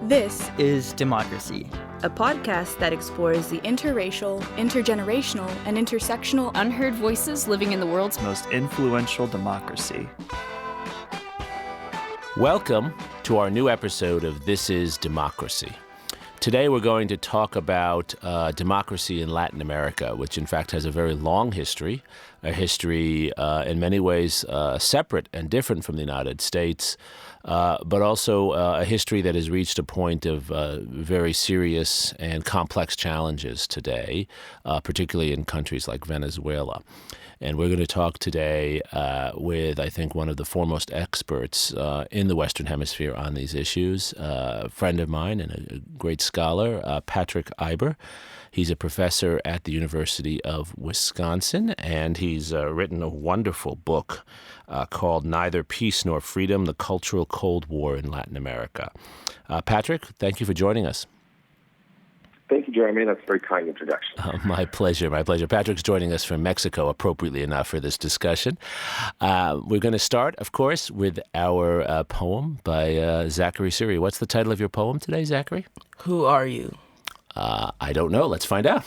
This is Democracy, a podcast that explores the interracial, intergenerational, and intersectional unheard voices living in the world's most influential democracy. Welcome to our new episode of This is Democracy. Today we're going to talk about democracy in Latin America, which in fact has a very long history, a history in many ways separate and different from the United States, but also a history that has reached a point of very serious and complex challenges today, particularly in countries like Venezuela. And we're going to talk today with, I think, one of the foremost experts in the Western Hemisphere on these issues, a friend of mine and a great scholar, Patrick Iber. He's a professor at the University of Wisconsin, and he's written a wonderful book called Neither Peace Nor Freedom, The Cultural Cold War in Latin America. Patrick, thank you for joining us. Thank you, Jeremi. That's a very kind introduction. My pleasure. Patrick's joining us from Mexico, appropriately enough, for this discussion. We're going to start, of course, with our poem by Zachary Siri. What's the title of your poem today, Zachary? Who are you? I don't know. Let's find out.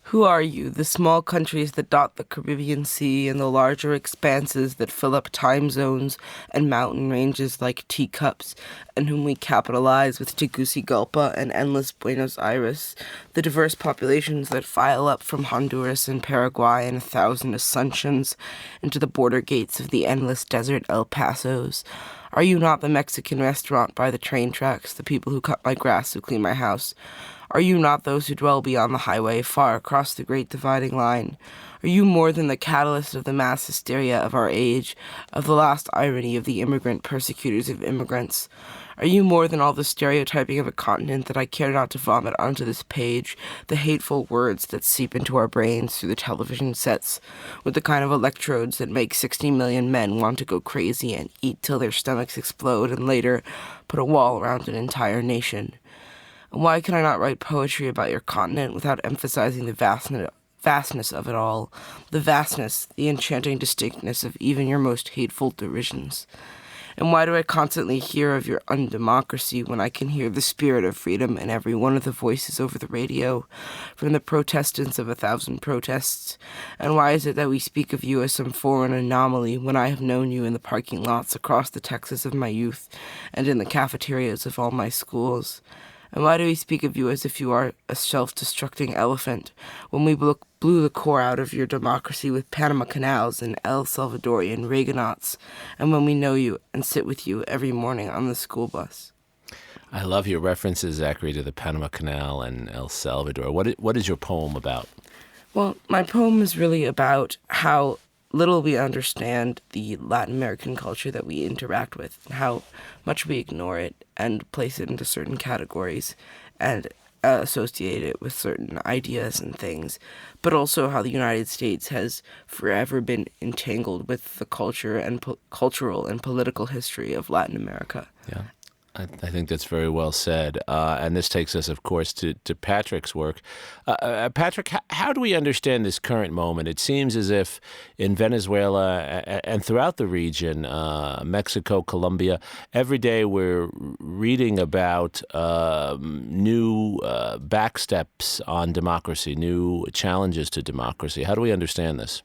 Who are you, the small countries that dot the Caribbean Sea and the larger expanses that fill up time zones and mountain ranges like teacups, and whom we capitalize with Tegucigalpa and endless Buenos Aires, the diverse populations that file up from Honduras and Paraguay in 1,000 Assumptions into the border gates of the endless desert El Pasos? Are you not the Mexican restaurant by the train tracks, the people who cut my grass, who clean my house? Are you not those who dwell beyond the highway, far across the great dividing line? Are you more than the catalyst of the mass hysteria of our age, of the last irony of the immigrant persecutors of immigrants? Are you more than all the stereotyping of a continent that I care not to vomit onto this page, the hateful words that seep into our brains through the television sets, with the kind of electrodes that make 60 million men want to go crazy and eat till their stomachs explode and later put a wall around an entire nation? And why can I not write poetry about your continent without emphasizing the vastness of it all, the vastness, the enchanting distinctness of even your most hateful derisions? And why do I constantly hear of your undemocracy when I can hear the spirit of freedom in every one of the voices over the radio, from the protestants of 1,000 protests? And why is it that we speak of you as some foreign anomaly when I have known you in the parking lots across the Texas of my youth and in the cafeterias of all my schools? And why do we speak of you as if you are a self-destructing elephant when we blew the core out of your democracy with Panama Canals and El Salvadorian Reaganauts, and when we know you and sit with you every morning on the school bus? I love your references, Zachary, to the Panama Canal and El Salvador. What is your poem about? Well, my poem is really about how little we understand the Latin American culture that we interact with, and how much we ignore it and place it into certain categories and associate it with certain ideas and things, but also how the United States has forever been entangled with the culture and cultural and political history of Latin America. Yeah. I think that's very well said. And this takes us, of course, to Patrick's work. Patrick, how do we understand this current moment? It seems as if in Venezuela and throughout the region, Mexico, Colombia, every day we're reading about new backsteps on democracy, new challenges to democracy. How do we understand this?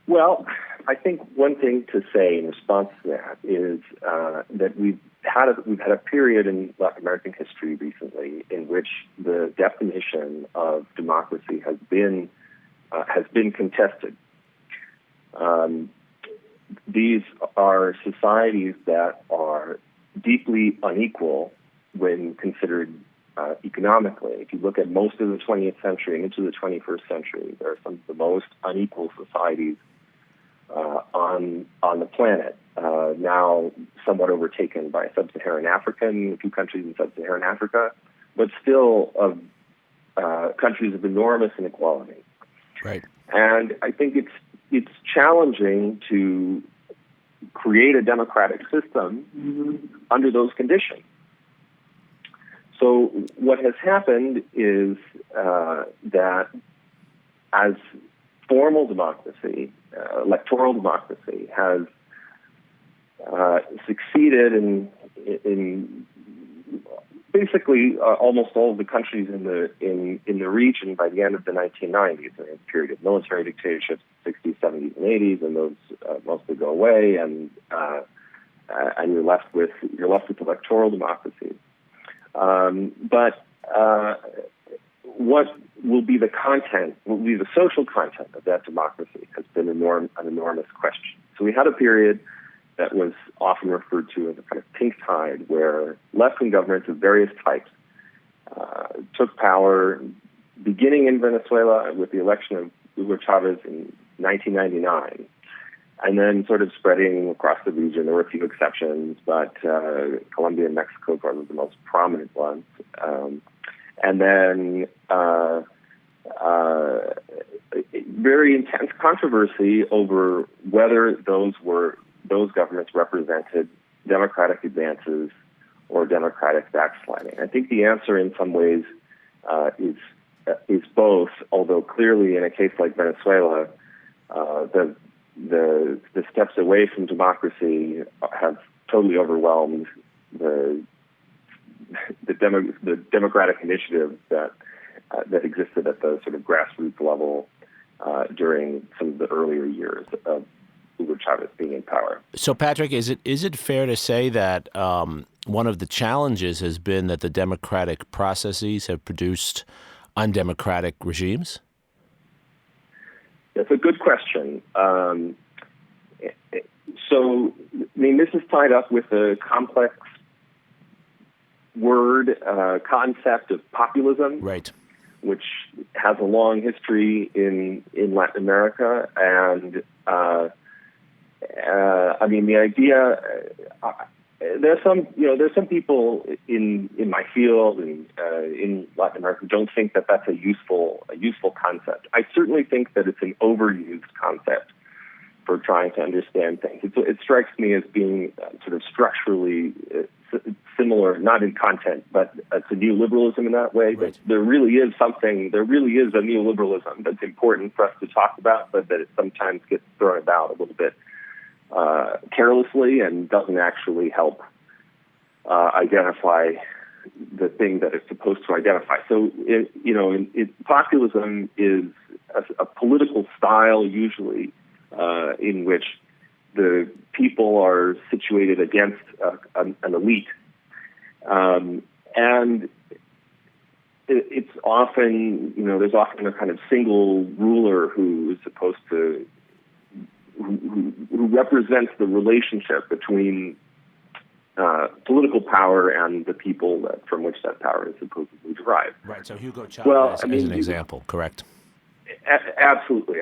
Well, I think one thing to say in response to that is that we've had a period in Latin American history recently in which the definition of democracy has been contested. These are societies that are deeply unequal when considered economically. If you look at most of the 20th century and into the 21st century, there are some of the most unequal societies on the planet, now somewhat overtaken by Sub-Saharan African, a few countries in Sub-Saharan Africa, but still of countries of enormous inequality. Right. And I think it's challenging to create a democratic system under those conditions. So what has happened is that as formal democracy, electoral democracy, has succeeded in in basically almost all of the countries in the region by the end of the 1990s. A period of military dictatorships, 60s, 70s, and 80s, and those mostly go away, and you're left with electoral democracies. But what will be the content, what will be the social content of that democracy has been an enormous question. So we had a period that was often referred to as a kind of pink tide, where left-wing governments of various types took power, beginning in Venezuela with the election of Hugo Chavez in 1999, and then sort of spreading across the region. There were a few exceptions, but Colombia and Mexico were probably the most prominent ones. And then very intense controversy over whether those governments represented democratic advances or democratic backsliding. I think the answer in some ways is both, although clearly in a case like Venezuela, the steps away from democracy have totally overwhelmed the democratic initiative that existed at the sort of grassroots level during some of the earlier years of Hugo Chavez being in power. So, Patrick, is it fair to say that one of the challenges has been that the democratic processes have produced undemocratic regimes? That's a good question. So, I mean, this is tied up with a complex concept of populism, right, which has a long history in Latin America, and I mean, the idea. There's some people in my field and in Latin America who don't think that that's a useful concept. I certainly think that it's an overused concept for trying to understand things. It strikes me as being sort of structurally similar, not in content, but to neoliberalism in that way. Right. That there really is a neoliberalism that's important for us to talk about, but that it sometimes gets thrown about a little bit carelessly and doesn't actually help identify the thing that it's supposed to identify. So, populism is a political style usually in which the people are situated against an elite. And it's often, there's often a kind of single ruler who is supposed to, who represents the relationship between political power and the people from which that power is supposedly derived. Right, so Hugo Chavez as an example, correct? Absolutely,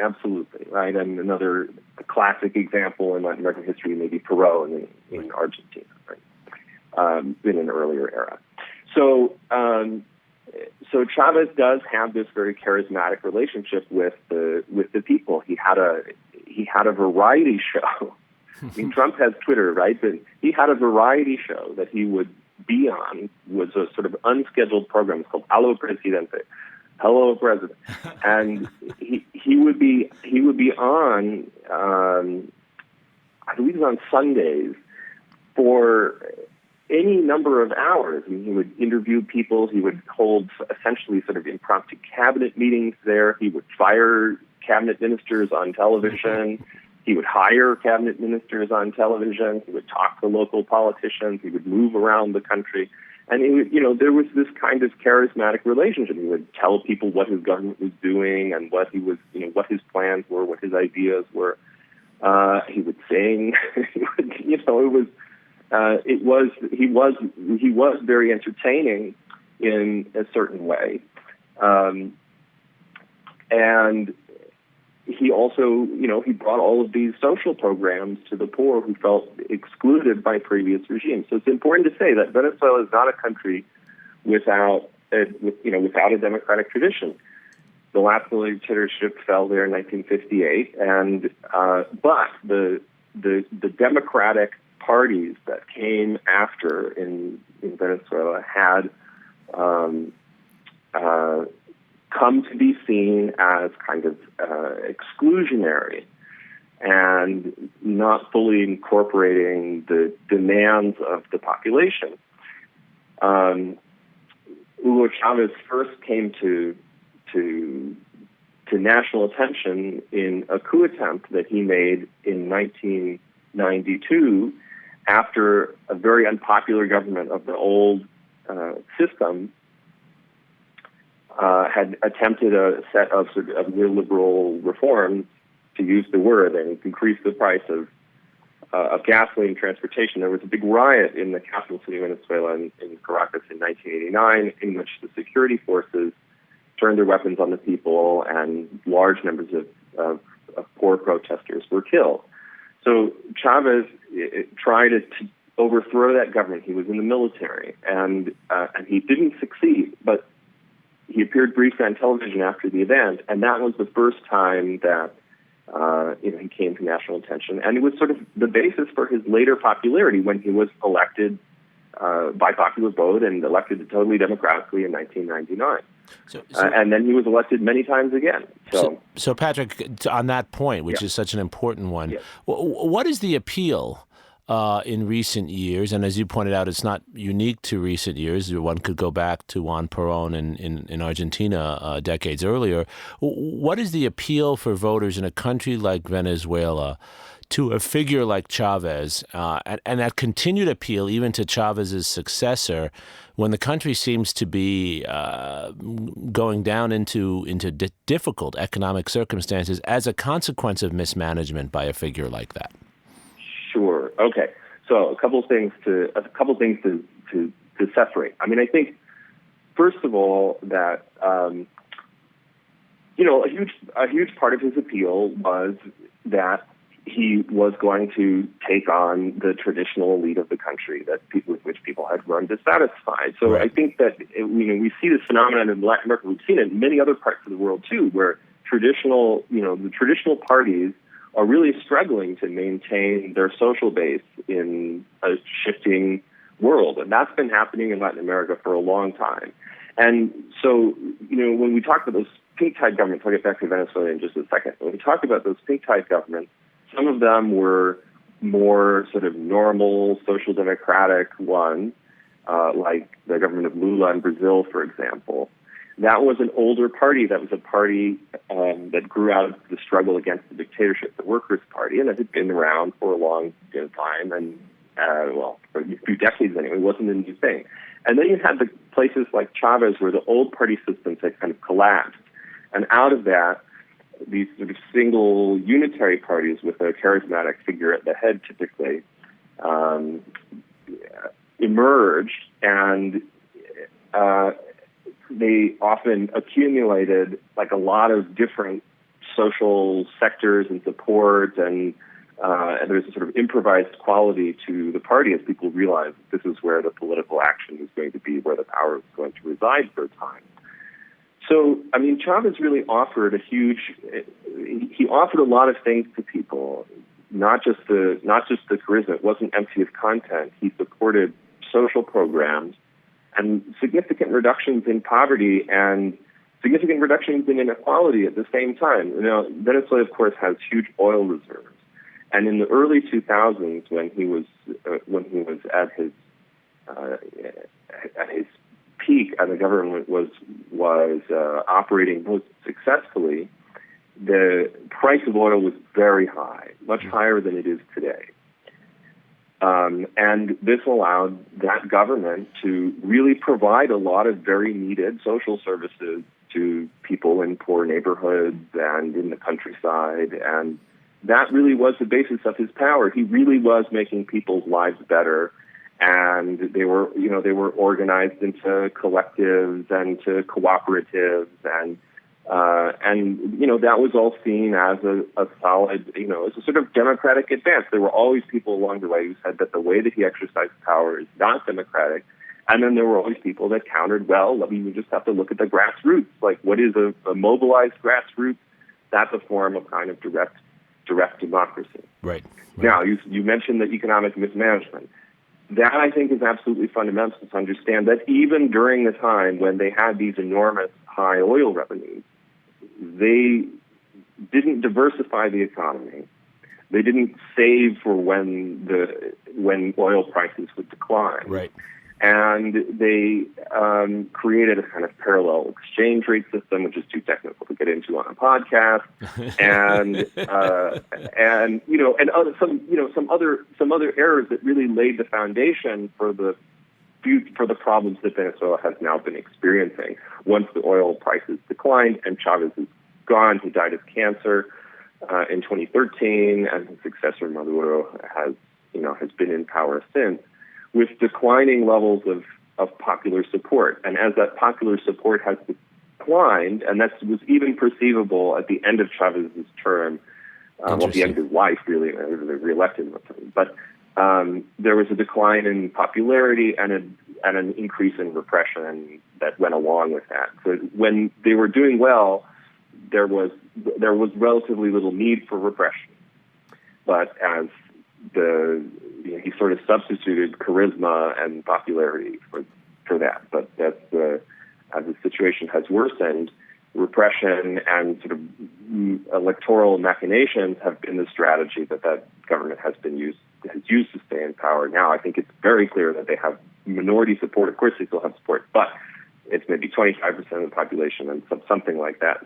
right. And another classic example in Latin American history may be Perón in Argentina, right? In an earlier era. So Chavez does have this very charismatic relationship with the people. He had a variety show. I mean, Trump has Twitter, right? But he had a variety show that he would be on, was a sort of unscheduled program. It's called Allo Presidente. Hello, President. And he would be on, I believe it was on Sundays, for any number of hours. I mean, he would interview people. He would hold essentially sort of impromptu cabinet meetings there. He would fire cabinet ministers on television. He would hire cabinet ministers on television. He would talk to local politicians. He would move around the country. And he would, there was this kind of charismatic relationship. He would tell people what his government was doing and what he was, what his plans were, what his ideas were. He would sing. He was very entertaining in a certain way, and he also, he brought all of these social programs to the poor who felt excluded by previous regimes. So it's important to say that Venezuela is not a country without a democratic tradition. The last military dictatorship fell there in 1958, and but the democratic parties that came after in Venezuela had come to be seen as kind of exclusionary and not fully incorporating the demands of the population. Hugo Chavez first came to national attention in a coup attempt that he made in 1992 after a very unpopular government of the old system had attempted a set of sort of neoliberal reforms, to use the word, and increase the price of gasoline transportation. There was a big riot in the capital city of Venezuela in Caracas in 1989, in which the security forces turned their weapons on the people, and large numbers of poor protesters were killed. So Chavez tried to overthrow that government. He was in the military, and he didn't succeed, but he appeared briefly on television after the event, and that was the first time that he came to national attention, and it was sort of the basis for his later popularity when he was elected by popular vote and elected totally democratically in 1999. And then he was elected many times again. So Patrick, on that point, which is such an important one, what is the appeal in recent years? And as you pointed out, it's not unique to recent years. One could go back to Juan Perón in Argentina decades earlier. What is the appeal for voters in a country like Venezuela to a figure like Chavez, and that continued appeal even to Chavez's successor, when the country seems to be going down into difficult economic circumstances as a consequence of mismanagement by a figure like that? Sure. Okay. So a couple of things to separate. I mean, I think first of all that a huge part of his appeal was that he was going to take on the traditional elite of the country with which people had grown dissatisfied. So right. I think that we see this phenomenon in Latin America. We've seen it in many other parts of the world too, where the traditional parties are really struggling to maintain their social base in a shifting world, and that's been happening in Latin America for a long time. And so, when we talk about those pink tide governments, I'll get back to Venezuela in just a second. When we talk about those pink tide governments, some of them were more sort of normal social democratic ones, like the government of Lula in Brazil, for example. That was an older party. That was a party that grew out of the struggle against the dictatorship, the Workers' Party, and it had been around for a long time, and for a few decades anyway. It wasn't a new thing. And then you had the places like Chavez, where the old party systems had kind of collapsed, and out of that, these sort of single unitary parties with a charismatic figure at the head typically emerged, and they often accumulated like a lot of different social sectors and support, and there's a sort of improvised quality to the party as people realized this is where the political action was going to be, where the power was going to reside for a time. So, I mean, Chavez really offered he offered a lot of things to people, not just the charisma. It wasn't empty of content. He supported social programs and significant reductions in poverty and significant reductions in inequality at the same time. Venezuela, of course, has huge oil reserves, and in the early 2000s, when he was at his peak, and the government was operating most successfully, the price of oil was very high, much higher than it is today. And this allowed that government to really provide a lot of very needed social services to people in poor neighborhoods and in the countryside, and that really was the basis of his power. He really was making people's lives better, and they were organized into collectives and to cooperatives, and that was all seen as a solid, as a sort of democratic advance. There were always people along the way who said that the way that he exercised power is not democratic, and then there were always people that countered, you just have to look at the grassroots. Like, what is a mobilized grassroots? That's a form of kind of direct democracy. Right. Now, you mentioned the economic mismanagement. That, I think, is absolutely fundamental to understand that even during the time when they had these enormous high oil revenues, they didn't diversify the economy. They didn't save for when oil prices would decline. Right. And they created a kind of parallel exchange rate system, which is too technical to get into on a podcast, some other errors that really laid the foundation for the problems that Venezuela has now been experiencing. Once the oil prices declined and Chavez is gone, he died of cancer in 2013, and his successor Maduro has been in power since, with declining levels of popular support. And as that popular support has declined, and that was even perceivable at the end of Chavez's term, at the end of his life, really, they reelected him. But there was a decline in popularity and an increase in repression that went along with that. So when they were doing well, there was relatively little need for repression. But as he sort of substituted charisma and popularity for that. But as the situation has worsened, repression and sort of electoral machinations have been the strategy that government has used to stay in power. Now, I think it's very clear that they have minority support. Of course, they still have support, but it's maybe 25% of the population and something like that,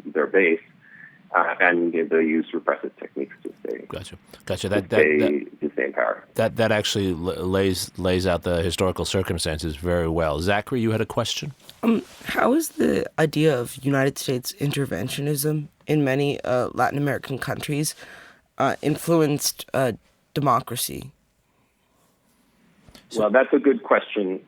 their base. And they use repressive techniques to stay. Gotcha. To stay in power. That actually lays out the historical circumstances very well. Zachary, you had a question? How is the idea of United States interventionism in many Latin American countries influenced democracy? Well, that's a good question,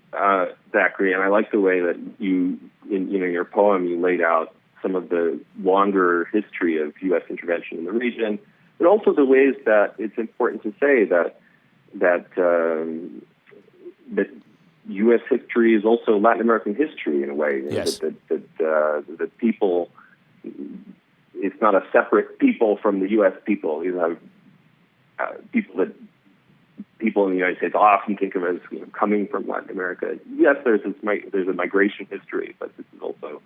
Zachary, and I like the way that in your poem you laid out some of the longer history of U.S. intervention in the region, but also the ways that it's important to say that U.S. history is also Latin American history in a way. Yes. That people, it's not a separate people from the U.S. people. You have people in the United States often think of as coming from Latin America. Yes, there's a migration history, but this is also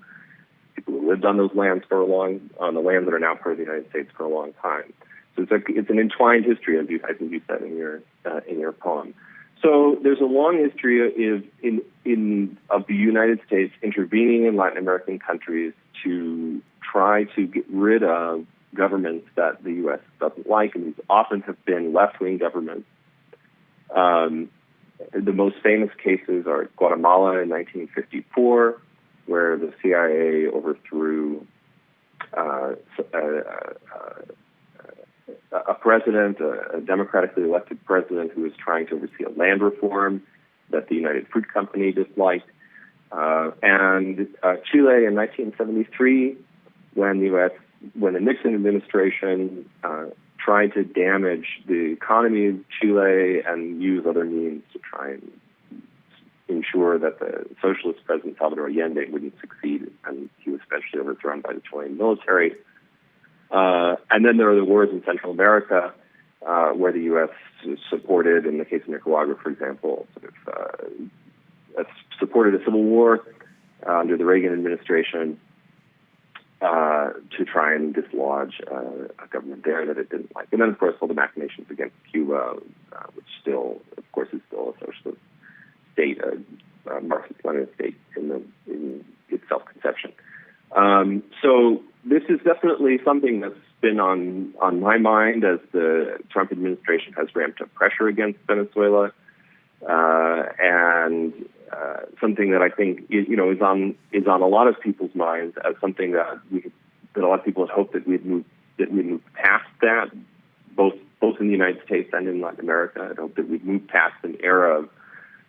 people who lived on those lands on the lands that are now part of the United States for a long time. So it's an entwined history, as I think you said in your poem. So there's a long history of the United States intervening in Latin American countries to try to get rid of governments that the U.S. doesn't like, and these often have been left-wing governments. The most famous cases are Guatemala in 1954, where the CIA overthrew a president, a democratically elected president who was trying to oversee a land reform that the United Fruit Company disliked. And Chile in 1973, when the Nixon administration tried to damage the economy of Chile and use other means to try and ensure that the socialist president Salvador Allende wouldn't succeed, and he was eventually overthrown by the Chilean military. And then there are the wars in Central America, where the U.S. supported, in the case of Nicaragua, for example, supported a civil war under the Reagan administration to try and dislodge a government there that it didn't like. And then, of course, all the machinations against Cuba, which still, of course, is still a socialist state, a Marxist-Leninist state in its self-conception. So this is definitely something that's been on my mind as the Trump administration has ramped up pressure against Venezuela, and something that I think is on a lot of people's minds as something that a lot of people had hoped that we'd move past that, both in the United States and in Latin America. I'd hoped that we'd move past an era of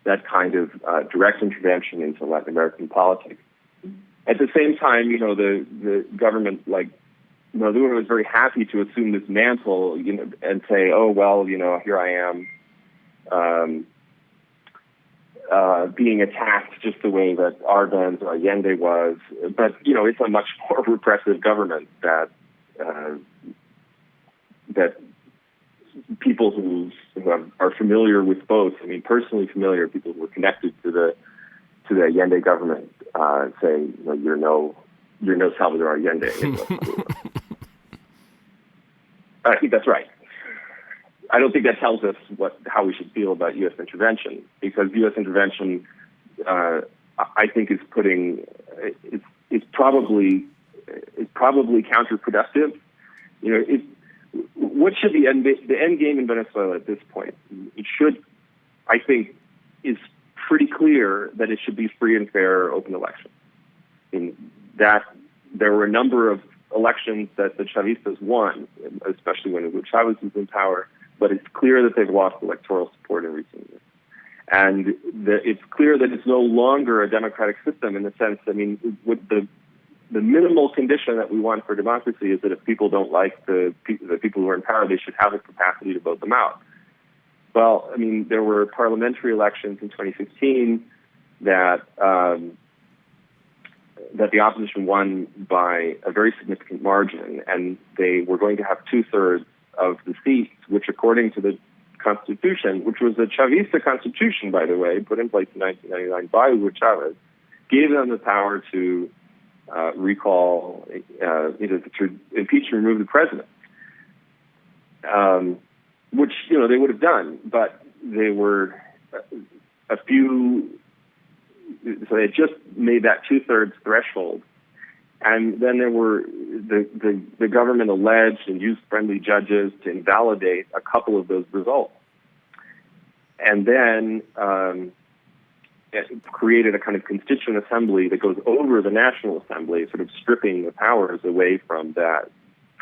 that kind of direct intervention into Latin American politics. At the same time, the government, like Maduro, was very happy to assume this mantle, and say, "Oh well, here I am, being attacked just the way that Arbenz or Allende was." But it's a much more repressive government that people who are familiar with both, personally familiar, people who are connected to the Allende government, say, you're no Salvador Allende. I think that's right. I don't think that tells us how we should feel about U.S. intervention, because U.S. intervention, I think, is probably counterproductive. What should the end game in Venezuela at this point? It should, I think, is pretty clear that it should be free and fair, open elections. That there were a number of elections that the Chavistas won, especially when Hugo Chavez was in power, but it's clear that they've lost electoral support in recent years. And it's clear that it's no longer a democratic system in the sense, what the minimal condition that we want for democracy is that if people don't like the people who are in power, they should have the capacity to vote them out. Well, there were parliamentary elections in 2016 that the opposition won by a very significant margin, and they were going to have 2/3 of the seats, which, according to the Constitution, which was a Chavista constitution, by the way, put in place in 1999 by Hugo Chavez, gave them the power to recall, to impeach and remove the president, which they would have done, but they were a few. So they just made that 2/3 threshold, and then there were the government alleged and used friendly judges to invalidate a couple of those results, and then it created a kind of constituent assembly that goes over the National Assembly, sort of stripping the powers away from that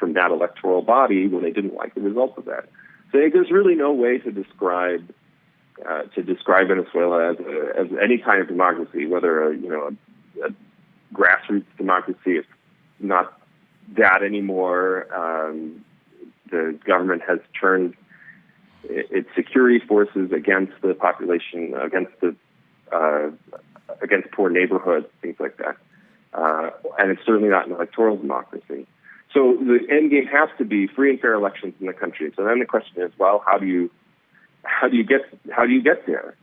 electoral body when they didn't like the results of that. So there's really no way to describe Venezuela as any kind of democracy, whether a grassroots democracy. It's not that anymore. The government has turned its security forces against the population, against poor neighborhoods, things like that. And it's certainly not an electoral democracy. So the end game has to be free and fair elections in the country. So then the question is, well, how do you get there?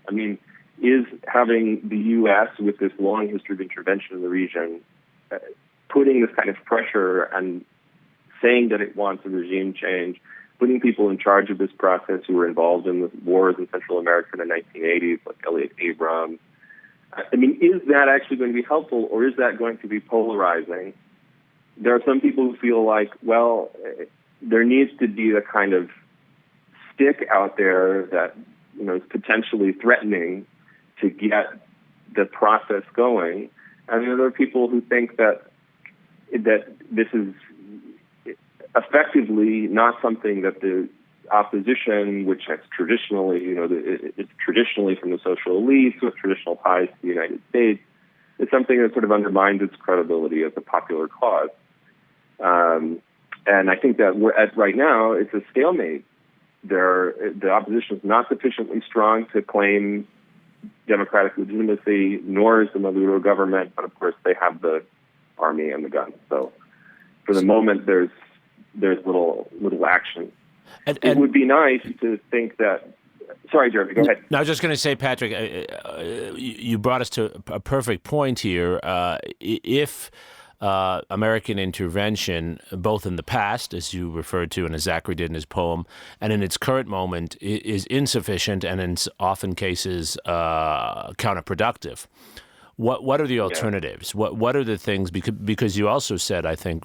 Is having the U.S. with this long history of intervention in the region, putting this kind of pressure and saying that it wants a regime change, putting people in charge of this process who were involved in the wars in Central America in the 1980s, like Elliot Abrams, is that actually going to be helpful, or is that going to be polarizing? There are some people who feel like, well, there needs to be a kind of stick out there that is potentially threatening to get the process going, and there are people who think that this is effectively not something that the opposition, which has traditionally, it's traditionally from the social elites with traditional ties to the United States, is something that sort of undermines its credibility as a popular cause. And I think that right now it's a stalemate. The opposition is not sufficiently strong to claim democratic legitimacy, nor is the Maduro government, but of course they have the army and the guns. So for the moment, there's little action. And it would be nice to think that. Sorry, Jeremy, go ahead. No, I was just going to say, Patrick, you brought us to a perfect point here. If American intervention, both in the past, as you referred to and as Zachary did in his poem, and in its current moment, is insufficient and in often cases counterproductive. What are the alternatives? Yeah. What are the things? Because you also said, I think,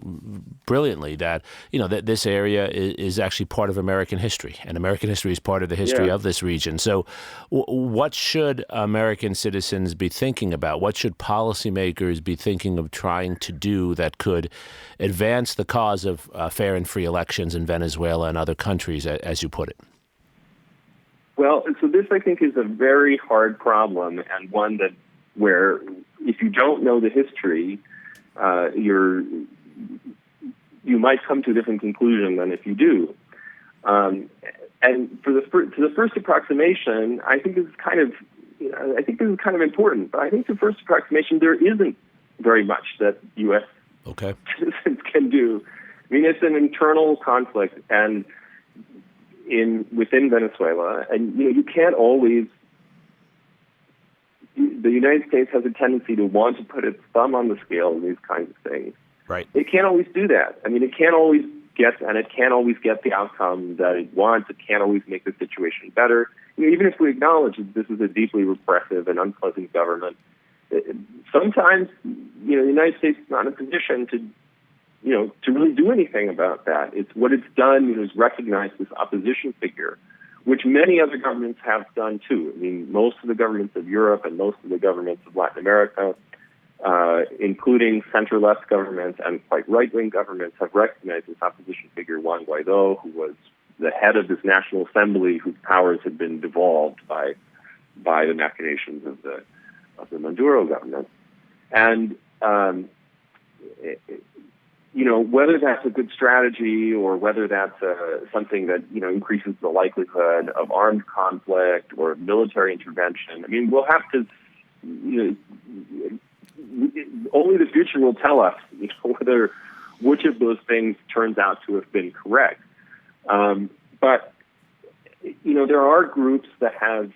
brilliantly that that this area is actually part of American history, and American history is part of the history of this region. So, what should American citizens be thinking about? What should policymakers be thinking of trying to do that could advance the cause of fair and free elections in Venezuela and other countries, as you put it? Well, so this, I think, is a very hard problem, and one where if you don't know the history, you might come to a different conclusion than if you do. And to the first approximation, I think this is kind of important. But I think the first approximation, there isn't very much that U.S. citizens can do. It's an internal conflict, and within Venezuela, and you can't always. The United States has a tendency to want to put its thumb on the scale in these kinds of things. Right. It can't always do that. It can't always can't always get the outcome that it wants. It can't always make the situation better. Even if we acknowledge that this is a deeply repressive and unpleasant government, sometimes, the United States is not in a position to really do anything about that. It's what it's done is recognize this opposition figure, which many other governments have done too. I mean, most of the governments of Europe and most of the governments of Latin America, including center-left governments and quite right-wing governments, have recognized this opposition figure, Juan Guaido, who was the head of this National Assembly, whose powers had been devolved by the machinations of the Maduro government. And whether that's a good strategy or whether that's something that increases the likelihood of armed conflict or military intervention, I mean, we'll have to. Only the future will tell us which of those things turns out to have been correct. But there are groups that have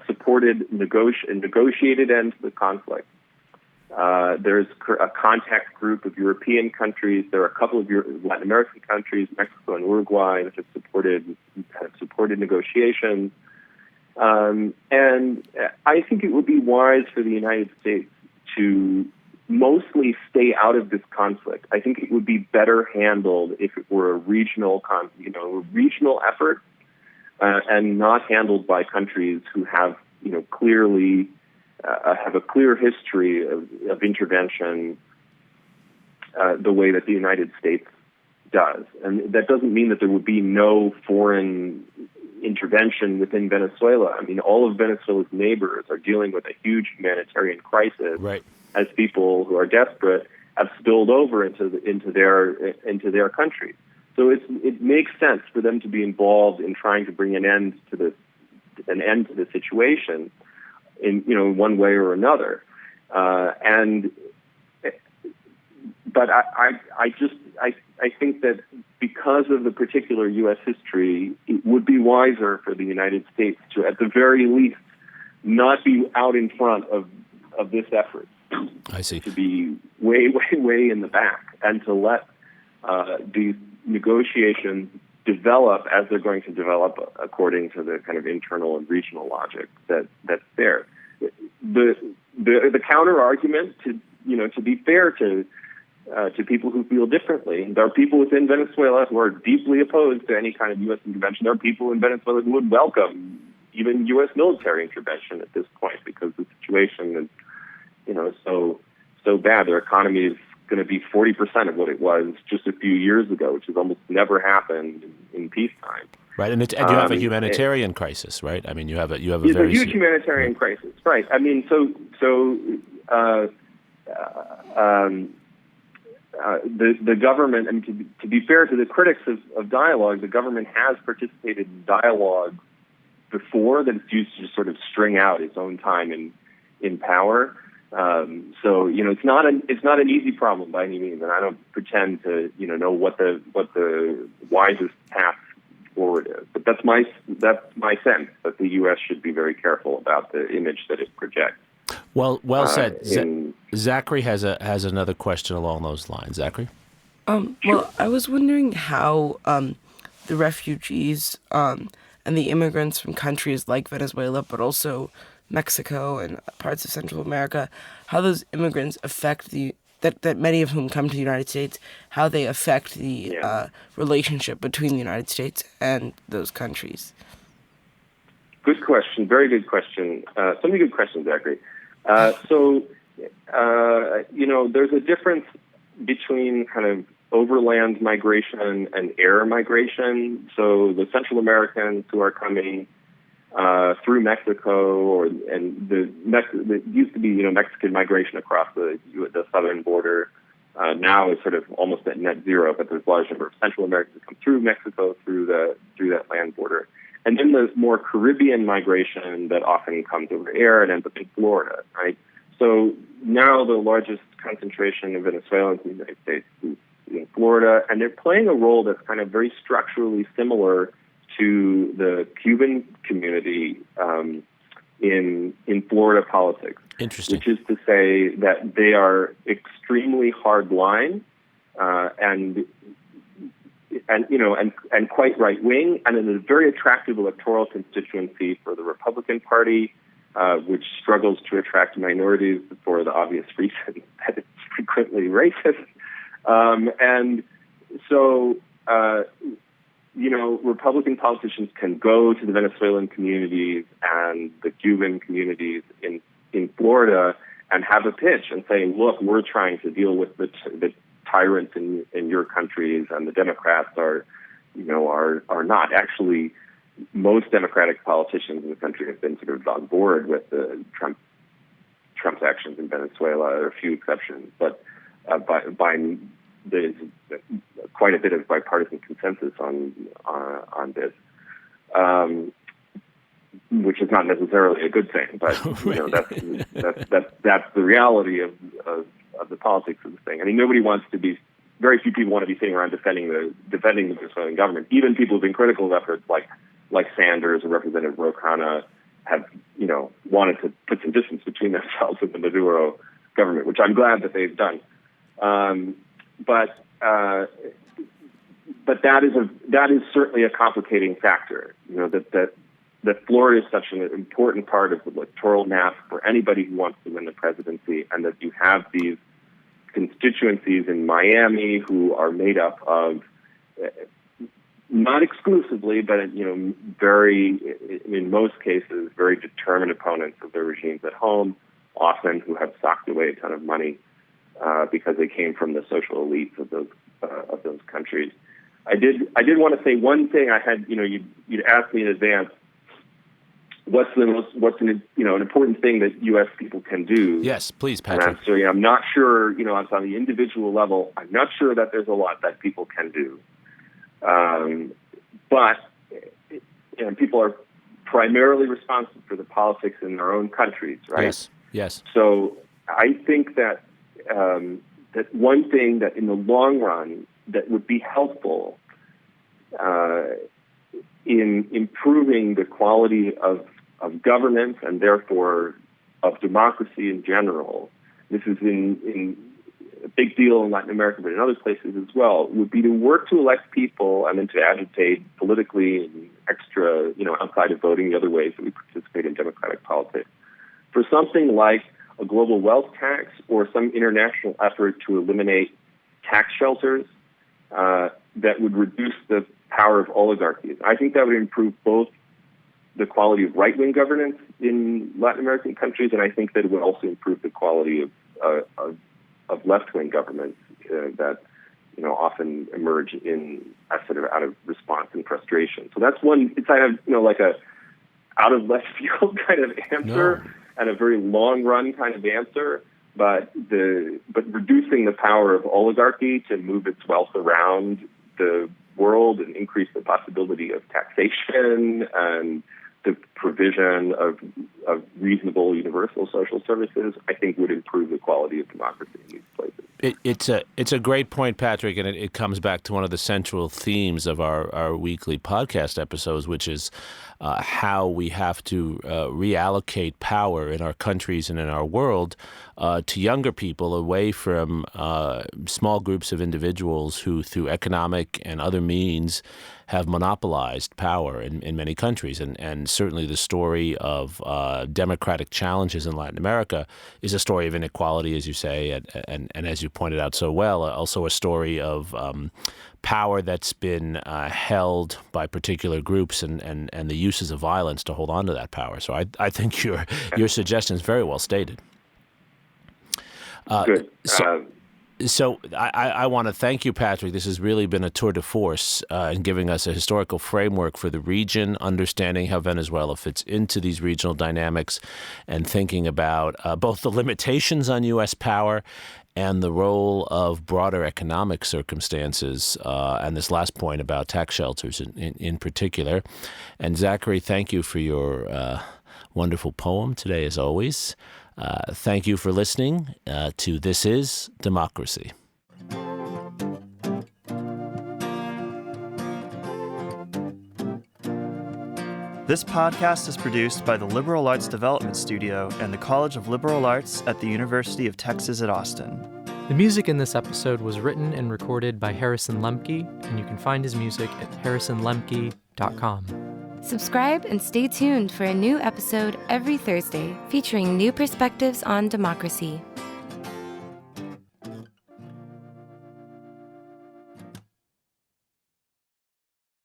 supported negotiated ends to the conflict. There's a contact group of European countries. There are a couple of Latin American countries, Mexico and Uruguay, that have supported negotiations. And I think it would be wise for the United States to mostly stay out of this conflict. I think it would be better handled if it were a regional effort, and not handled by countries who have clearly have a clear history of intervention the way that the United States does. And that doesn't mean that there would be no foreign intervention within Venezuela. I mean, all of Venezuela's neighbors are dealing with a huge humanitarian crisis, right, as people who are desperate have spilled over into their country. So it makes sense for them to be involved in trying to bring an end to the situation in one way or another. But I think that because of the particular U.S. history, it would be wiser for the United States to, at the very least, not be out in front of this effort. I see. To be way, way, way in the back, and to let these negotiations develop as they're going to develop according to the kind of internal and regional logic that's there. The counter argument to be fair to people who feel differently. There are people within Venezuela who are deeply opposed to any kind of U.S. intervention. There are people in Venezuela who would welcome even U.S. military intervention at this point because the situation is, so bad. Their economy is going to be 40% of what it was just a few years ago, which has almost never happened in peacetime. Right, and you have a humanitarian crisis, right? I mean, you have a it's very a huge humanitarian crisis, right? I mean, the government, I mean, to be fair to the critics of dialogue, the government has participated in dialogue before that it's used to just sort of string out its own time in power. So it's not an easy problem by any means, and I don't pretend to know what the wisest path forward is. But that's my sense that the U.S. should be very careful about the image that it projects. Well said. Zachary has another question along those lines. Zachary? Well, I was wondering how the refugees and the immigrants from countries like Venezuela, but also Mexico and parts of Central America, how those immigrants affect that many of whom come to the United States, how they affect the relationship between the United States and those countries. Good question. Very good question. So many good questions, Zachary. There's a difference between kind of overland migration and air migration. So the Central Americans who are coming through Mexico, it used to be Mexican migration across the southern border. Now is sort of almost at net zero, but there's a large number of Central Americans who come through Mexico through that land border. And then there's more Caribbean migration that often comes over air and ends up in Florida, right? So now the largest concentration of Venezuelans in the United States is in Florida, and they're playing a role that's kind of very structurally similar to the Cuban community in Florida politics. Interesting. Which is to say that they are extremely hardline and quite right wing, and in a very attractive electoral constituency for the Republican Party, which struggles to attract minorities for the obvious reason that it's frequently racist. And so, Republican politicians can go to the Venezuelan communities and the Cuban communities in Florida and have a pitch and say, look, we're trying to deal with the tyrants in your countries, and the Democrats are not. Actually, most Democratic politicians in the country have been sort of on board with Trump's actions in Venezuela. There are a few exceptions, but there's quite a bit of bipartisan consensus on this, which is not necessarily a good thing. But that's the reality of the politics of the thing. I mean, very few people want to be sitting around defending the Venezuelan government. Even people who've been critical of efforts like Sanders or Representative Ro Khanna have, wanted to put some distance between themselves and the Maduro government, which I'm glad that they've done. But that is certainly a complicating factor. That Florida is such an important part of the electoral map for anybody who wants to win the presidency, and that you have these constituencies in Miami who are made up of, not exclusively, but in most cases, very determined opponents of their regimes at home, often who have socked away a ton of money because they came from the social elites of those countries. I did want to say one thing. I had you'd asked me in advance, what's an important thing that U.S. people can do? Yes, please, Patrick. And I'm not sure, it's on the individual level. I'm not sure that there's a lot that people can do. But people are primarily responsible for the politics in their own countries, right? Yes. So I think that that one thing that in the long run that would be helpful in improving the quality of government and therefore of democracy in general, this is in a big deal in Latin America, but in other places as well, would be to work to elect people and then to agitate politically and extra, outside of voting, the other ways that we participate in democratic politics, for something like a global wealth tax or some international effort to eliminate tax shelters that would reduce the power of oligarchies. I think that would improve both the quality of right-wing governance in Latin American countries, and I think that it would also improve the quality of left-wing governments that often emerge in sort of out of response and frustration. So that's one. It's kind of like a out of left field kind of answer. No. And a very long-run kind of answer, but reducing the power of oligarchy to move its wealth around the world and increase the possibility of taxation and the provision of reasonable universal social services, I think would improve the quality of democracy in these places. It's a great point, Patrick, and it comes back to one of the central themes of our weekly podcast episodes, which is how we have to reallocate power in our countries and in our world to younger people, away from small groups of individuals who, through economic and other means, have monopolized power in many countries. And certainly the story of democratic challenges in Latin America is a story of inequality, as you say, and as you pointed out so well, also a story of power that's been held by particular groups and the uses of violence to hold on to that power. So I think your suggestion is very well stated. Good. So I want to thank you, Patrick. This has really been a tour de force in giving us a historical framework for the region, understanding how Venezuela fits into these regional dynamics, and thinking about both the limitations on U.S. power and the role of broader economic circumstances, and this last point about tax shelters in particular. And Zachary, thank you for your wonderful poem today, as always. Thank you for listening to This Is Democracy. This podcast is produced by the Liberal Arts Development Studio and the College of Liberal Arts at the University of Texas at Austin. The music in this episode was written and recorded by Harrison Lemke, and you can find his music at harrisonlemke.com. Subscribe and stay tuned for a new episode every Thursday featuring new perspectives on democracy.